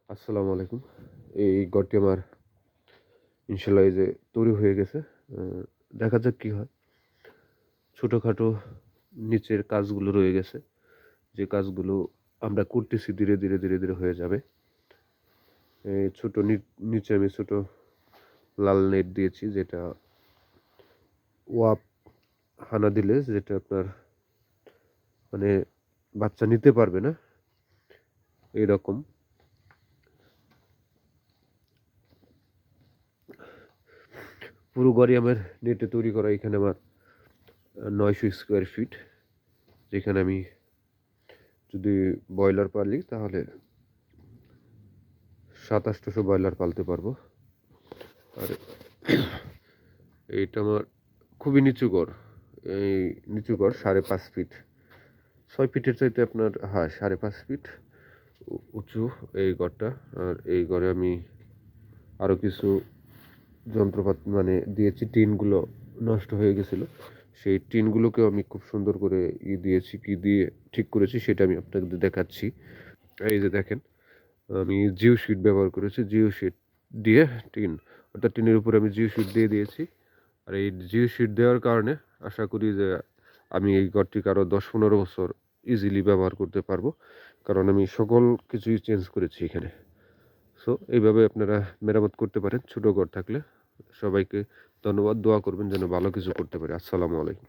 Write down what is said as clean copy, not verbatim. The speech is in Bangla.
আসসালামু আলাইকুম। এই ঘরটি আমার ইনশাআল্লাহ এই যে তৈরি হয়ে গেছে। আ দেখা যাক কি হয়। ছোটখাটো নিচের কাজগুলো রয়ে গেছে। যে কাজগুলো আমরা করতেছি ধীরে ধীরে হয়ে যাবে। এই ছোট নিচে আমি ছোট লাল নেট দিয়েছি যেটা ওয়াপ হানা দিলে যেটা আপনার মানে বাচ্চা নিতে পারবে না এরকম। পুরো ঘরই আমার নেটে তৈরি করা। এখানে আমার ৯০০ স্কোয়ার ফিট, যেখানে আমি যদি ব্রয়লার পালি তাহলে ২৭০০ ব্রয়লার পালতে পারবো। আর এইটা আমার খুবই নিচু ঘর। এই নিচু ঘর ৫.৫ ফিট, ৬ ফিটের চাইতে আপনার ৫.৫ ফিট উঁচু এই ঘরটা। আর এই ঘরে আমি আরও কিছু যন্ত্রপাতি দিয়েছি। টিনগুলো নষ্ট হয়ে গেছিল, সেই টিনগুলোকেও আমি খুব সুন্দর করে দিয়েছি, কি দিয়ে ঠিক করেছি সেটা আমি আপনাদের দেখাচ্ছি। এই যে দেখেন, আমি জিও শিট ব্যবহার করেছি। জিও শিট দিয়ে টিন, অর্থাৎ টিনের উপরে আমি জিও শিট দিয়ে দিয়েছি। আর এই জিও শিট দেওয়ার কারণে আশা করি যে আমি এই ঘরটিকে আরও ১০-১৫ বছর ইজিলি ব্যবহার করতে পারবো, কারণ আমি সকল কিছুই চেঞ্জ করেছি এখানে। সো এইভাবে আপনারা মেরামত করতে পারেন ছোটো ঘর থাকলে। সবাইকে ধন্যবাদ। দোয়া করবেন যেন ভালো কিছু করতে পারি। আসসালামু আলাইকুম।